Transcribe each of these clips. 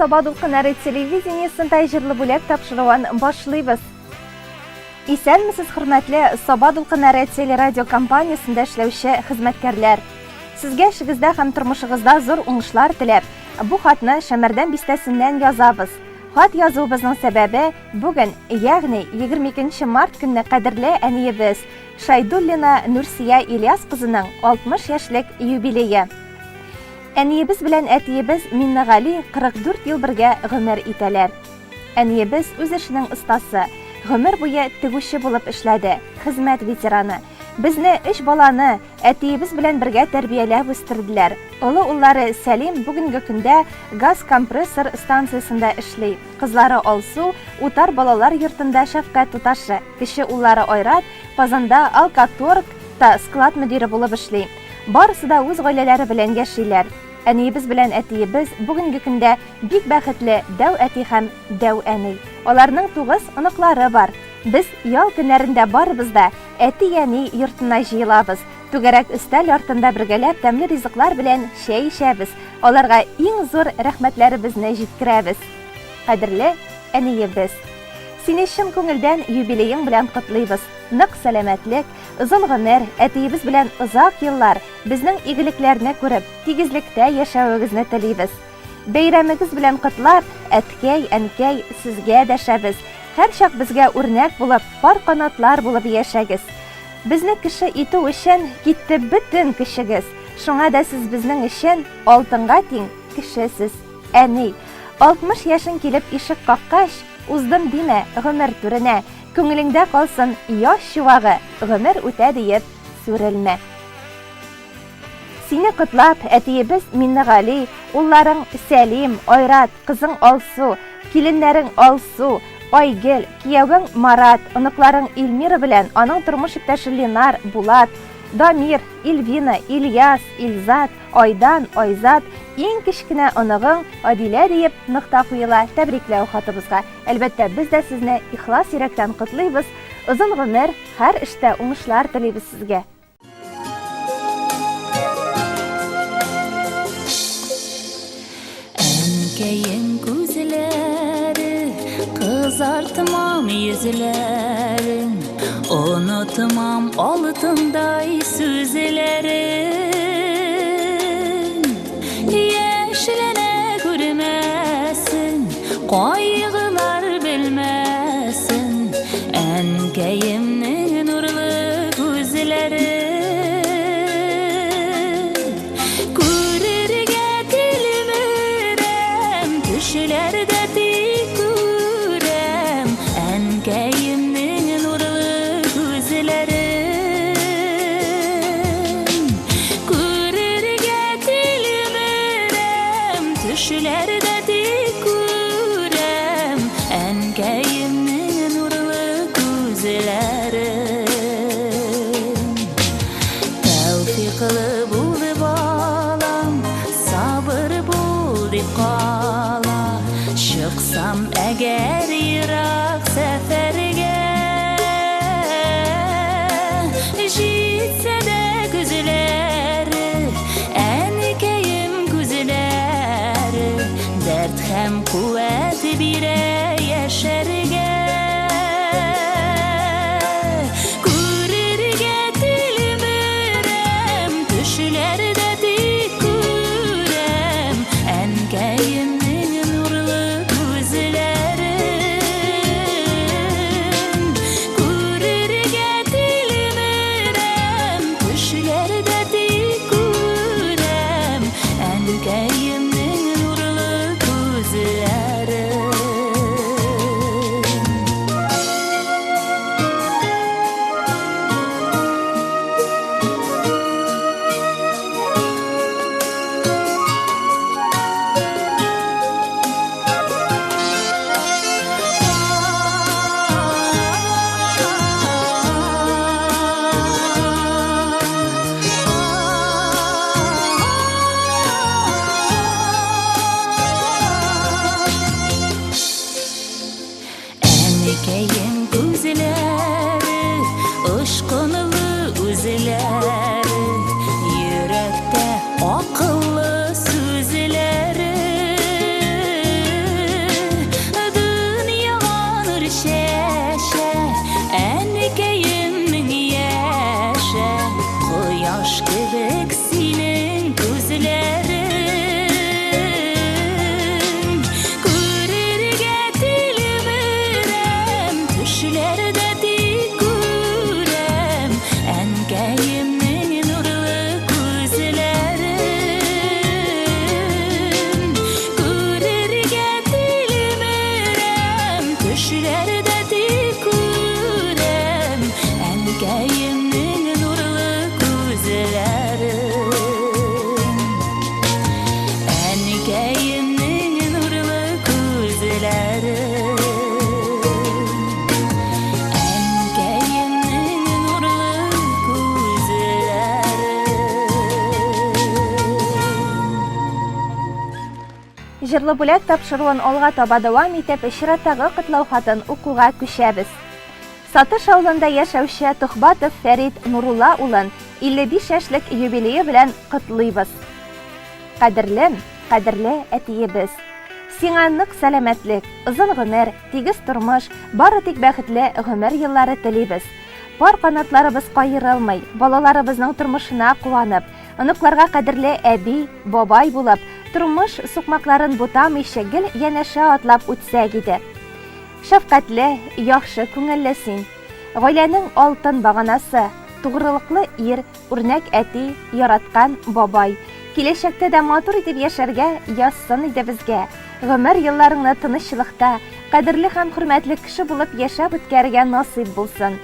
Саба дулкыннары телевидениесында җырлы бүләк тапшыруын башлыйбыз. Исәнмесез, хөрмәтле Саба дулкыннары телерадио компаниясендә эшләүче хезмәткәрләр. Сезгә эшегездә һәм тормышыгызда зур уңышлар теләп, бу хатны Шәмәрдән бистәсеннән язабыз. Хат язуыбызның сәбәбе бүген, ягъни 22 март көнне кадерле әниебез Шайдуллина Нурсия Ильяс кызының 60 яшьлек юбилее. Әниебез белән әтиебез Миннегали 44 ел бергә гомер итәләр. Әниебез үз эшенең остасы, гомер буе тегүче булып эшләде, хезмәт ветераны. Безне 3 баланы әтиебез белән бергә тәрбияләп үстерделәр. Олы уллары Сәлим бүгенге көндә газ компрессор станциясында эшли. Кызлары Алсу утар балалар йортында шәфкать туташы. Кече уллары Айрат Казанда Алкаторгта склад мөдире булып эшли. Барысы да үз гаиләләре белән яшиләр. Әниебез белән әтиебез бүгенге көндә бик бәхетле дәү әти һәм дәү әни. Аларның 9 оныклары бар. Без ял көннәрендә барыбыз да әти-әни йортына җыелабыз. Түгәрәк өстәл артында бергәләп тәмле ризыклар белән чәй эчәбез. Аларга иң зур рәхмәтләребезне җиткерәбез. Кадерле әниебез, сине чын күңелдән юбилеең белән котлыйбыз. Нык сәламәтлек, озын гомер, әтиебез белән озак еллар безнең игелекләрне күреп, тигезлектә яшәвегезне телибез. Бәйрәмегез белән котлап, әткәй, әнкәй, сезгә дәшәбез. Һәр чак безгә үрнәк булып, пар канатлар булып яшәгез. Безне кеше итү өчен китте бөтен кешегез. Шуңа да сез безнең өчен алтынга тиң кешесез. Әни, 60 яшың килеп ишек каккач, уздым димә гомер түренә. Күңелеңдә калсын яш чуагы, гомер үтә диеп сүрелмә. Сине котлап, әтиебез Миннегали, улларың Сәлим, Айрат, кызың Алсу, киленнәрең Алсу, Айгел, киявең Марат, оныкларың Илмира белән аның тормыш иптәше Ленар, Булат, Дамир, Илвина, Ильяс, Илзат, Айдан, Айзат, иң кечкенә оныгың Адилә диеп нокта куела тәбрикләү хатыбызга. Әлбәттә, без дә сезне ихлас йөрәктән котлыйбыз. Озын гомер, һәр эштә уңышлар телибез сезгә. Әнкәйең күзләре кызартмам йөзләрен, онытмам алтындай сүзләрен. Яшьләнә күрмәсен, кайгылар белмәсен, әнкәемнең нурлы күзләрен. Күрергә тилмерәм, төшләрдә тик күрәм, әнкәемнең нурлы күзләрен. Күрергә тилмерәм, төшләрдә тик күрәм, әнкәемнең нурлы күзләрен. Тәүфиқлы бул балам, сабыр бул дип кала, чыксам әгәр ерак сәфәргә, җитсә дә күзләре, әнкәем күзләре, дәрт һәм куәт бирә яшәргә. Әнекәйемнең нурлы күзләрен, әнекәйемнең нурлы күзләрен, әнекәйемнең нурлы күзләрен. Җырлы бүләк тапшыруын алга таба дәвам итеп, чираттагы котлау хатын укуга күчәбез. Сатыш авылында яшәүче Тухбатов Фәрит Нурулла улын 55 яшьлек юбилее белән котлыйбыз. Кадерлем, кадерле әтиебез. Сиңа нык сәламәтлек, озын гомер, тигез тормыш, бары тик бәхетле гомер еллары телибез. Пар канатларыбыз кайрылмый, балаларыбызның тормышына куанып, оныкларга кадерле әби, бабай булып, тормыш сукмакларын бутамыйча гел янәшә атлап үтсәк иде. Шәфкатьле, яхшы күңелле син. Гаиләнең алтын баганасы, тугрылыклы ир, үрнәк әти, яраткан бабай. Киләчәктә дә матур итеп яшәргә язсын иде безгә. Гомер елларыңны тынычлыкта, кадерле һәм хөрмәтле кеше булып яшәп үткәргә насыйп булсын.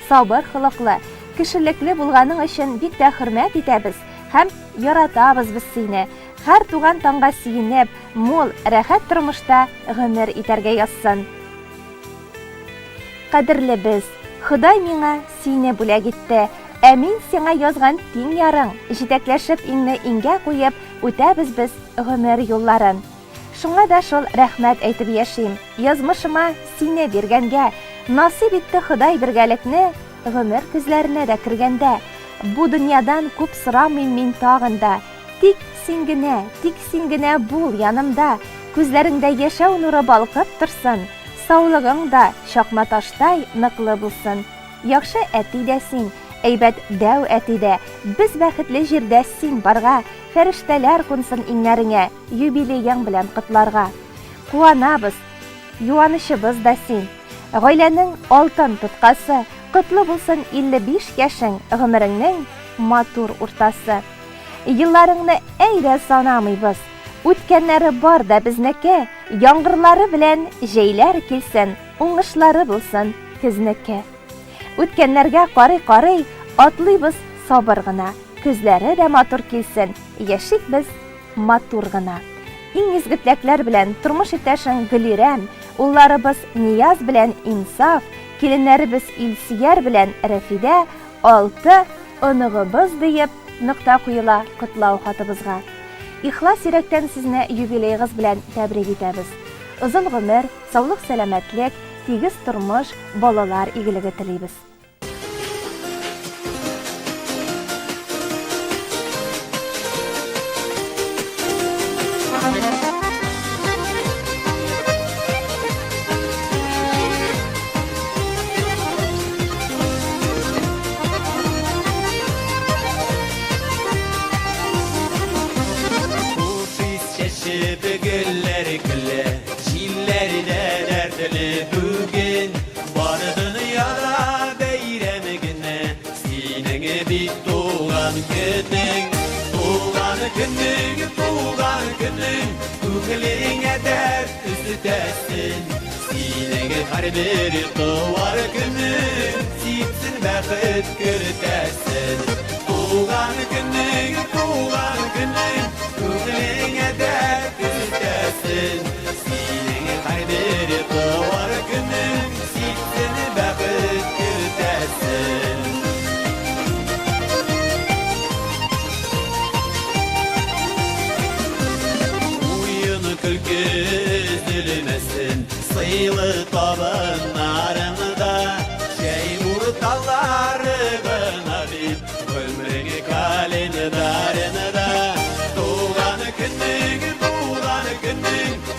Сабыр холыклы, кешелекле булганың өчен бик тә хөрмәт итәбез һәм яратабыз без сине. Һәр туган таңга сөенеп, мул, рәхәт тормышта гомер итәргә язсын. Кадерле без, Ходай миңа сине бүләк итте. Ә мин сиңа язган тиң ярың, җитәкләшеп иңне иңгә куеп, үтәбез без гомер юлларын. Шуңа да шул рәхмәт әйтеп яшим. Язмышыма сине биргәнгә, насыйп итте Ходай бергәлекне, гомер күзләренә дә кергәндә. Бу дөньядан күп сорамыйм мин тагында. Тик син генә бул янымда. Күзләреңдә яшәү нуры балкып торсын. Саулыгың да чакма таштай ныклы булсын. Яхшы әти дә син, әйбәт дәү әти дә. Без бәхетле җирдә син барга, фәрештәләр кунсын иңнәреңә, юбилеяң белән котларга. Куанабыз, юанычыбыз да син. Гаиләнең алтын тоткасы, котлы булсын 55 яшең, гомереңнең матур уртасы. Елларыңны әйдә санамыйбыз, үткәннәре бар да безнеке, яңгырлары белән җәйләр килсен, уңышлары булсын көзнеке. Үткәннәргә карый-карый, атлыйбыз сабыр гына, күзләре дә матур килсен, яшик без матур гына. Иң изге теләкләр белән тормыш иптәшең Гөлирәм, улларыбыз Нияз белән Инсаф, киленнәребез Илсияр белән Рәфидә, 6 оныгыбыз диеп нокта куела котлау хатыбызга. Ихлас йөрәктән сезне юбилеегыз белән тәбрик итәбез. Озын гомер, саулык, сәламәтлек, тигез тормыш, балалар игелеге телибез. Her biri doğar günün, sipsin bəxit görətəsin. Doğan günün, könglinə dərd üzətəsin. Sinəyə her biri doğar günün, sipsin bəxit görətəsin. Uyun külkü üzülməsin, Sıylı tabınlarında şey murtallarına bit ömrünü kalendarında Doğan günün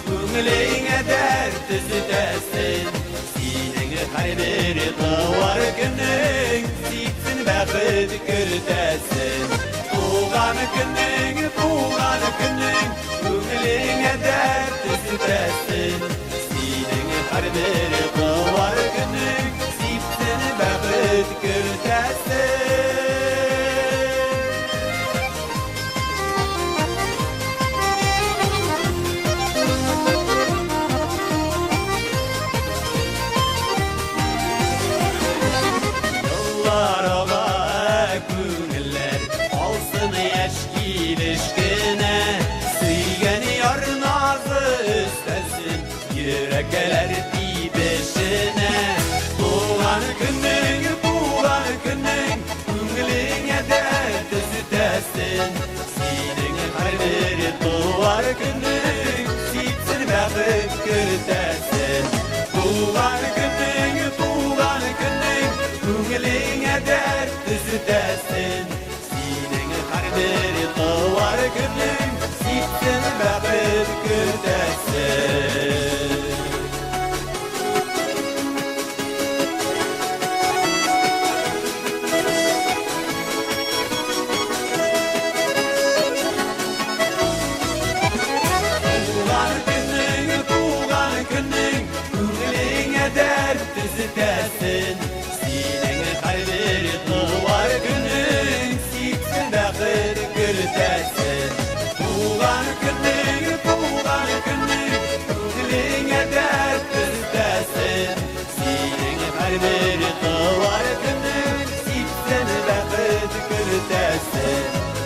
Könglinə dərd üzətəsin Sinəyə hər biri doğar günün Sipsin bəxit görətəsin Doğan günün Könglinə dərd üzətəsin Her biri doğar günün, sipsin bəxit görətəsin. Көңіліңе дәрт түзетесін, сенің har bir var günün, sipsin baqit күртесін. Tuğan günün, көңіліңе дәрт түзетесін, сенің har bir var günün, sipsin baqit күртесін. Tuğan günün, көңіліңе дәрт түзетесін, сенің har bir var günün, sipsin baqit күртесін.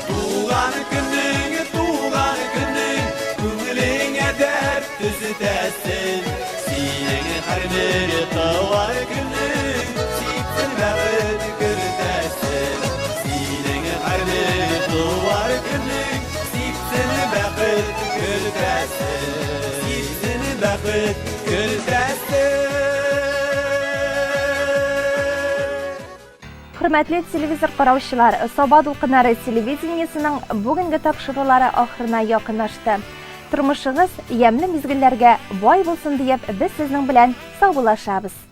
Tuğan günün, көңіліңе дәрт түзетесін, сенің har bir var günün, sipsin baqit күртесін. Сенің har bir var günün, sipsin baqit күртесін. Sipsin baqit күртесін. Hürmetli televizor qarawçılar, Soba Dulqınları televideniyesinin bugünkü tapşırıqları ahırına yakınlaştı. Turmuşuğuz yemli mizgillerge boy bulsun deyip biz sizning bilan sağbulaşabız.